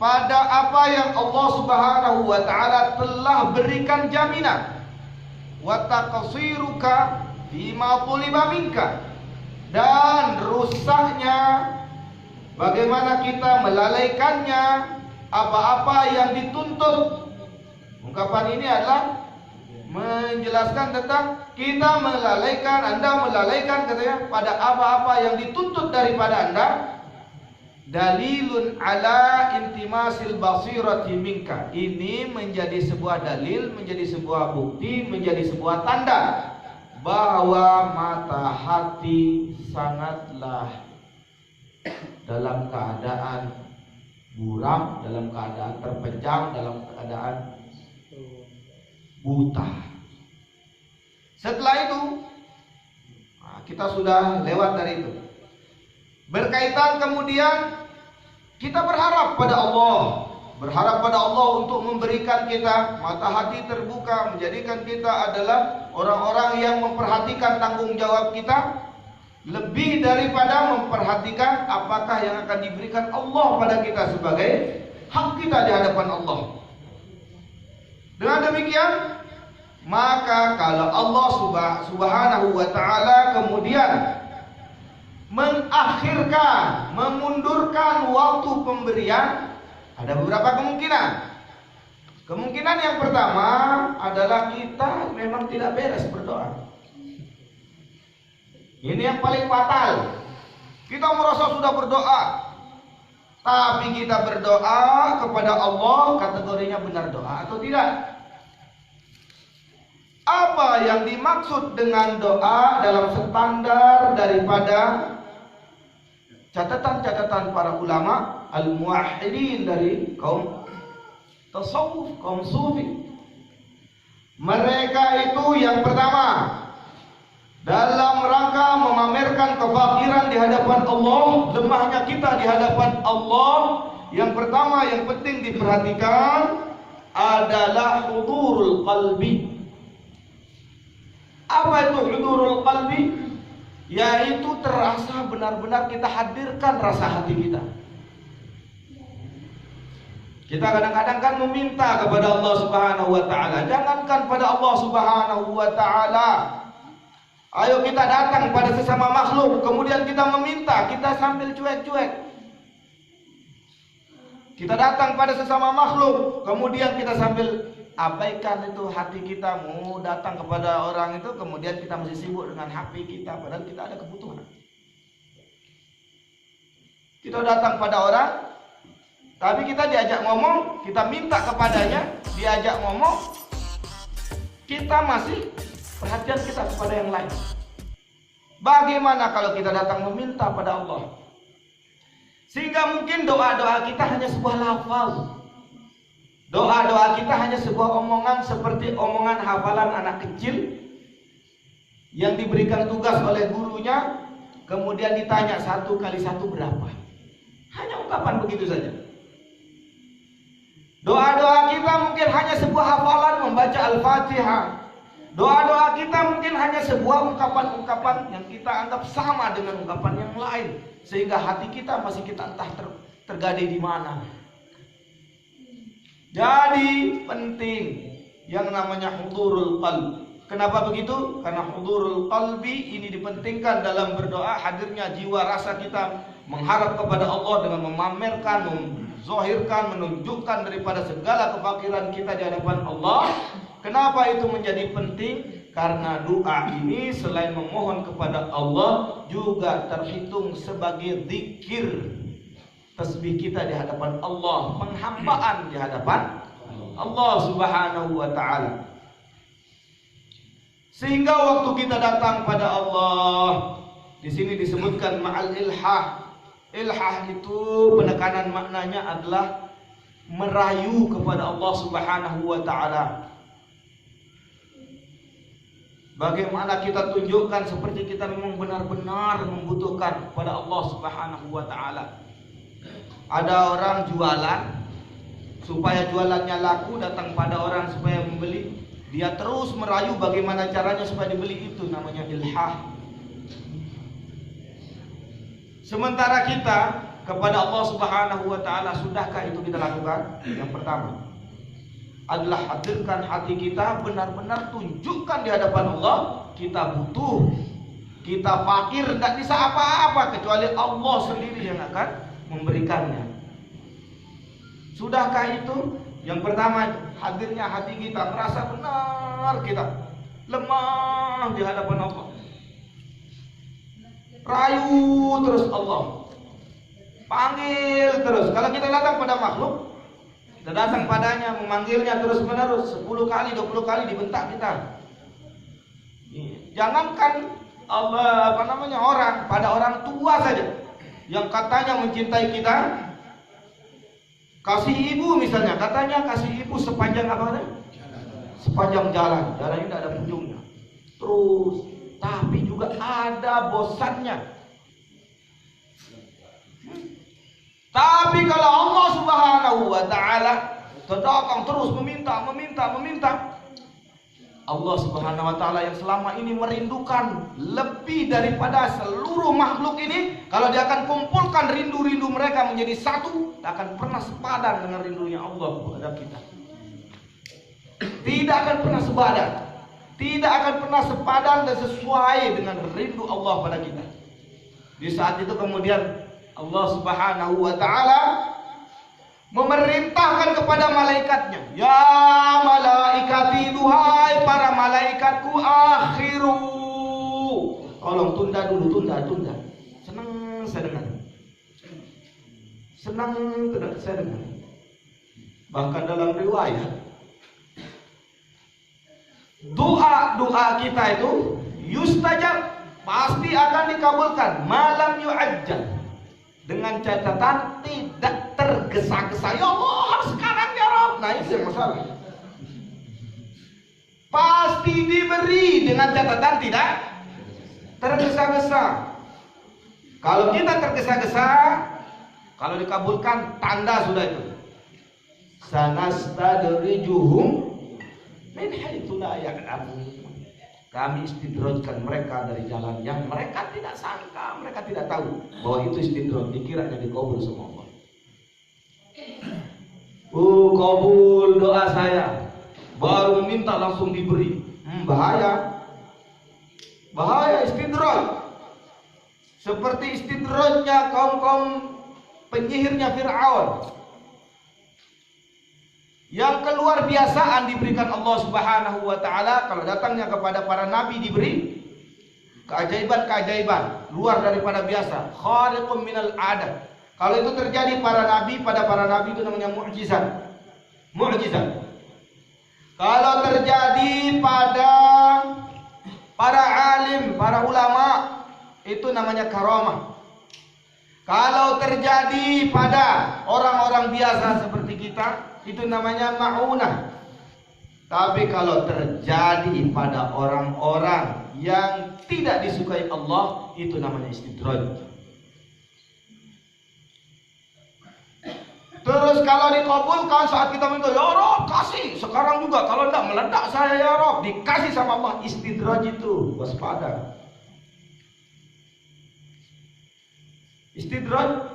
pada apa yang Allah Subhanahu wa taala telah berikan jaminan. Wa taqsiruka bima tuliba minka, dan rusaknya bagaimana kita melalaikannya apa-apa yang dituntut. Ungkapan ini adalah menjelaskan tentang kita melalaikan, Anda melalaikan katanya pada apa-apa yang dituntut daripada Anda. Dalilun ala intimasil basirati minka. Ini menjadi sebuah dalil, menjadi sebuah bukti, menjadi sebuah tanda bahwa mata hati sangatlah dalam keadaan buram, dalam keadaan terpejam, dalam keadaan buta. Setelah itu kita sudah lewat dari itu. Berkaitan kemudian kita berharap pada Allah, berharap pada Allah untuk memberikan kita mata hati terbuka, menjadikan kita adalah orang-orang yang memperhatikan tanggung jawab kita lebih daripada memperhatikan apakah yang akan diberikan Allah pada kita sebagai hak kita di hadapan Allah. Dengan demikian, maka kalau Allah Subhanahu wa taala kemudian mengakhirkan, memundurkan waktu pemberian, ada beberapa kemungkinan. Kemungkinan yang pertama adalah kita memang tidak beres berdoa. Ini yang paling fatal. Kita merasa sudah berdoa, tapi kita berdoa kepada Allah, kategorinya benar doa atau tidak? Apa yang dimaksud dengan doa dalam standar daripada catatan-catatan para ulama al-muwahhidin dari kaum tasawuf, kaum sufi. Mereka itu yang pertama dalam rangka memamerkan kefakiran di hadapan Allah, lemahnya kita di hadapan Allah, yang pertama yang penting diperhatikan adalah hudurul qalbi. Apa itu hudurul qalbi? Yaitu terasa benar-benar kita hadirkan rasa hati kita. Kita kadang-kadang kan meminta kepada Allah Subhanahu wa taala. Jangankan pada Allah Subhanahu wa taala, ayo kita datang pada sesama makhluk, kemudian kita meminta, kita sambil cuek-cuek. Kita datang pada sesama makhluk, kemudian kita sambil abaikan itu hati kita, mau datang kepada orang itu, kemudian kita masih sibuk dengan HP kita, padahal kita ada kebutuhan. Kita datang pada orang, tapi kita diajak ngomong, kita minta kepadanya, diajak ngomong, kita masih perhatian kita kepada yang lain. Bagaimana kalau kita datang meminta pada Allah? Sehingga mungkin doa-doa kita hanya sebuah lafaz. Doa-doa kita hanya sebuah omongan seperti omongan hafalan anak kecil yang diberikan tugas oleh gurunya, kemudian ditanya 1 kali 1 berapa. Hanya ungkapan begitu saja. Doa-doa kita mungkin hanya sebuah hafalan membaca Al-Fatihah. Doa-doa kita mungkin hanya sebuah ungkapan-ungkapan yang kita anggap sama dengan ungkapan yang lain, sehingga hati kita masih kita entah tergadai di mana. Jadi penting yang namanya hudurul qalbi. Kenapa begitu? Karena hudurul qalbi ini dipentingkan dalam berdoa, hadirnya jiwa rasa kita mengharap kepada Allah dengan memamerkan, menzahirkan, menunjukkan daripada segala kefakiran kita di hadapan Allah. Kenapa itu menjadi penting? Karena doa ini selain memohon kepada Allah juga terhitung sebagai zikir, tasbih kita di hadapan Allah, penghambaan di hadapan Allah Subhanahu wa taala. Sehingga waktu kita datang pada Allah, di sini disebutkan ma'al ilhah. Ilhah itu penekanan maknanya adalah merayu kepada Allah Subhanahu wa taala. Bagaimana kita tunjukkan seperti kita memang benar-benar membutuhkan kepada Allah Subhanahu wa taala. Ada orang jualan, supaya jualannya laku, datang pada orang supaya membeli, dia terus merayu bagaimana caranya supaya dibeli, itu namanya ilhah. Sementara kita kepada Allah Subhanahu wa taala, sudahkah itu kita lakukan? Yang pertama adalah hadirkan hati kita, benar-benar tunjukkan di hadapan Allah kita butuh, kita fakir, tidak bisa apa-apa kecuali Allah sendiri yang akan memberikannya. Sudahkah itu? Yang pertama, hadirnya hati kita, merasa benar kita lemah di hadapan Allah, rayu terus Allah, panggil terus. Kalau kita datang pada makhluk, kita datang padanya, memanggilnya terus menerus 10 kali, 20 kali dibentak kita. Jangankan Allah, orang, pada orang tua saja yang katanya mencintai kita, kasih ibu misalnya, katanya kasih ibu sepanjang apa? Sepanjang jalan, jalan ini tidak ada ujungnya. Terus, tapi juga ada bosannya. Tapi kalau Allah Subhanahu wa taala datang terus meminta, Allah Subhanahu wa taala yang selama ini merindukan lebih daripada seluruh makhluk ini, kalau dia akan kumpulkan rindu-rindu mereka menjadi satu, tak akan pernah sepadan dengan rindunya Allah kepada kita. Tidak akan pernah sepadan. Tidak akan pernah sepadan dan sesuai dengan rindu Allah pada kita. Di saat itu kemudian Allah Subhanahu wa taala memerintahkan kepada malaikatnya, ya malaikati, duhai para malaikatku, akhiru, tolong tunda dulu, tunda. Senang saya dengar, bahkan dalam riwayat doa kita itu yustajab, pasti akan dikabulkan, malam yu'ajjal, dengan catatan tidak tergesa-gesa. Ya Allah, sekarang ya Rabb. Nah, itu yang masalah. Pasti diberi dengan catatan tidak tergesa-gesa. Kalau kita tergesa-gesa, kalau dikabulkan, tanda sudah itu. Sanastadrijuhum min haitsu la ya'lamun. Kami istidrajkan mereka dari jalan yang mereka tidak sangka, mereka tidak tahu bahwa itu istidraj, dikiranya dikabul sama Allah. Kabul doa saya, baru meminta langsung diberi. Bahaya istidraj. Seperti istidrajnya kaum penyihirnya Fir'aun, yang keluar biasaan diberikan Allah Subhanahu wa taala. Kalau datangnya kepada para nabi diberi keajaiban luar daripada biasa, khariqun minal adat. Kalau itu terjadi pada para nabi itu namanya mukjizat. Kalau terjadi pada para alim, para ulama, itu namanya karamah. Kalau terjadi pada orang-orang biasa seperti kita, itu namanya ma'unah. Tapi kalau terjadi pada orang-orang yang tidak disukai Allah, itu namanya istidraj. Terus kalau dikabulkan saat kita minta, ya Rabb kasih sekarang juga, kalau tidak meledak saya ya Rabb, dikasih sama Allah. Istidraj itu, waspada. Istidraj,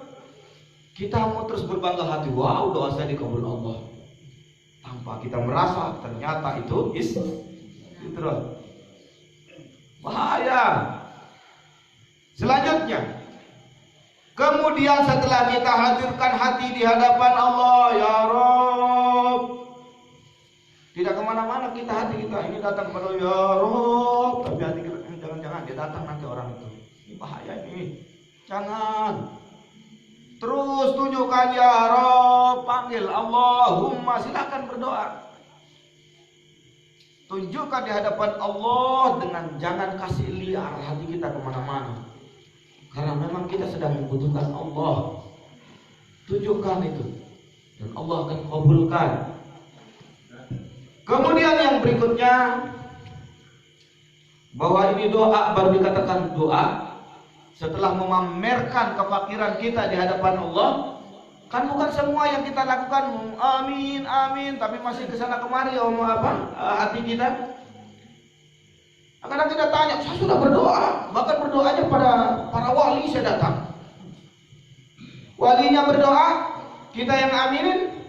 kita mau terus berbangga hati, wow doa saya dikabul Allah, tanpa kita merasa ternyata itu istidraj. Bahaya. Selanjutnya, kemudian setelah kita hadirkan hati di hadapan Allah, ya Rabb, tidak kemana-mana kita, hati kita ini datang kepada ya Rabb, tapi hati kita jangan-jangan dia datang nanti orang itu, ini bahaya ini, jangan. Terus tunjukkan ya Rabb, panggil Allahumma, silakan berdoa. Tunjukkan di hadapan Allah dengan jangan kasih liar hati kita kemana-mana. Karena memang kita sedang membutuhkan Allah. Tunjukkan itu, dan Allah akan kabulkan. Kemudian yang berikutnya, bahwa ini doa, baru dikatakan doa setelah memamerkan kefakiran kita di hadapan Allah. Kan bukan semua yang kita lakukan amin amin, tapi masih kesana kemari hati kita. Kadang kita tanya, saya sudah berdoa, bahkan berdoanya pada para wali saya datang. Walinya berdoa, kita yang aminin,